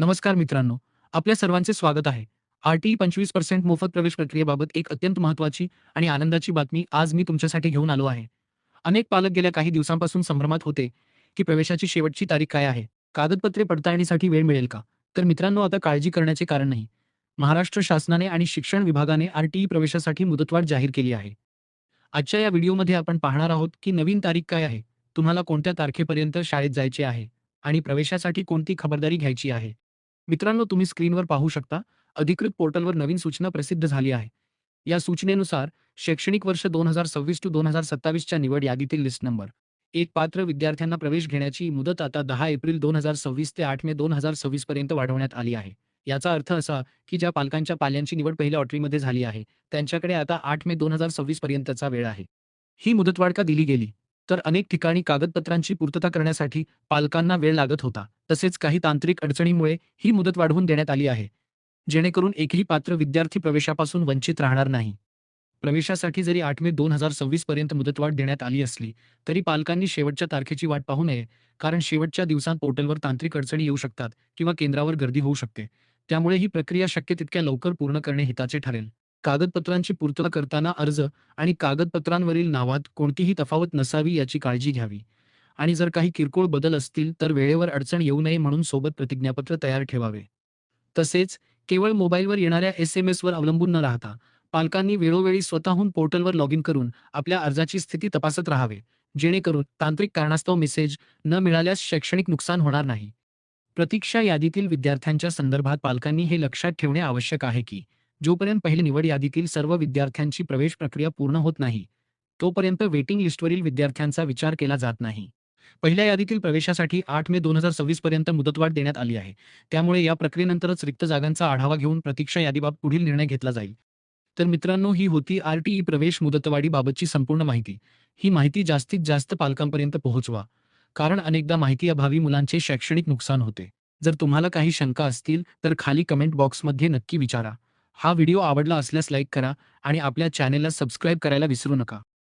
नमस्कार मित्रांनो, आपल्या सर्वांचे स्वागत आहे. आर-टी-ई 25% मोफत प्रवेश प्रक्रियेबाबत एक अत्यंत महत्त्वाची आणि आनंदाची बातमी आज मी तुमच्यासाठी घेऊन आलो आहे. अनेक पालक गेल्या काही दिवसांपासून संभ्रमात होते, की प्रवेशाची शेवटची तारीख काय आहे? कागदपत्रे पडताळणीसाठी वेळ मिळेल का? तर मित्रांनो, आता काळजी करण्याचे कारण नाही. महाराष्ट्र शासनाने आणि शिक्षण विभागाने आर-टी-ई प्रवेशासाठी मुदतवाढ जाहीर केली आहे. आजच्या या व्हिडिओमध्ये आपण पाहणार आहोत, की नवीन तारीख काय आहे? तुम्हाला कोणत्या तारखेपर्यंत शाळेत जायचे आहे? आणि प्रवेशासाठी कोणती खबरदारी घ्यायची आहे? मित्रांनो, तुम्ही स्क्रीनवर पाहू शकता, अधिकृत पोर्टलवर नवीन सूचना प्रसिद्ध झाली आहे. या सूचनेनुसार शैक्षणिक वर्ष 2026 टू 2027 च्या निवड यादीतील लिस्ट नंबर 1 पात्र विद्यार्थ्यांना प्रवेश घेण्याची मुदत आता 10 एप्रिल 2026 ते 8 मे 2026 पर्यंत वाढवण्यात आली आहे. याचा अर्थ असा, की ज्या पालकांच्या पाल्यांची निवड पहिल्या लॉटरीमध्ये झाली आहे, त्यांच्याकडे आता 8 मे 2026 पर्यंतचा वेळ आहे. ही मुदतवाढ का दिली गेली? तर अनेक ठिकाणी कागदपत्रांची पूर्तता करण्यासाठी पालकांना वेळ लागत होता. तसेच काही तांत्रिक अडचणींमुळे ही मुदत वाढवून देण्यात आली आहे, जेणेकरून एकही पात्र विद्यार्थी प्रवेशापासून वंचित राहणार नाही. प्रवेशासाठी जरी 8 मे 2026 पर्यंत मुदतवाढ देण्यात आली असली, तरी पालकांनी शेवटच्या तारखेची वाट पाहू नये, कारण शेवटच्या दिवसांत पोर्टलवर तांत्रिक अडचणी येऊ शकतात किंवा केंद्रावर गर्दी होऊ शकते. त्यामुळे ही प्रक्रिया शक्य तितक्या लवकर पूर्ण करणे हिताचे ठरेल. कागदपत्रांची पूर्तता करताना अर्ज आणि कागदपत्रांवरील नावात कोणतीही तफावत नसावी याची काळजी घ्यावी. आणि जर काही किरकोळ बदल असतील तर वेळेवर अडचण येऊ नये म्हणून सोबत प्रतिज्ञापत्र तयार ठेवावे. तसेच केवळ मोबाईलवर येणाऱ्या एस-एम-एसवर अवलंबून न राहता पालकांनी वेळोवेळी स्वतःहून पोर्टलवर लॉग इन करून आपल्या अर्जाची स्थिती तपासत राहावे, जेणेकरून तांत्रिक कारणास्तव मेसेज न मिळाल्यास शैक्षणिक नुकसान होणार नाही. प्रतीक्षा यादीतील विद्यार्थ्यांच्या संदर्भात पालकांनी हे लक्षात ठेवणे आवश्यक आहे की जोपर्यंत पहिल्या निवड यादीतील सर्व विद्यार्थ्यांची प्रवेश प्रक्रिया पूर्ण होत नाही, तोपर्यंत वेटिंग लिस्टवरील विद्यार्थ्यांचा विचार केला जात नाही. पहिल्या यादीतील प्रवेशासाठी 8 मे 2026 पर्यंत मुदतवाढ देण्यात आली आहे. त्यामुळे या प्रक्रियेनंतरच रिक्त जागांचा आढावा घेऊन प्रतीक्षा यादीबाबत पुढील निर्णय घेतला जाईल. तर मित्रांनो, ही होती आर-टी-ई प्रवेश मुदतवाढीबाबतची संपूर्ण माहिती. ही माहिती जास्तीत जास्त पालकांपर्यंत पोहोचवा, कारण अनेकदा माहिती अभावी मुलांचे शैक्षणिक नुकसान होते. जर तुम्हाला काही शंका असतील तर खाली कमेंट बॉक्समध्ये नक्की विचारा. हा व्हिडिओ आवडला असल्यास लाईक करा आणि आपल्या चॅनेलला सबस्क्राईब करायला विसरू नका.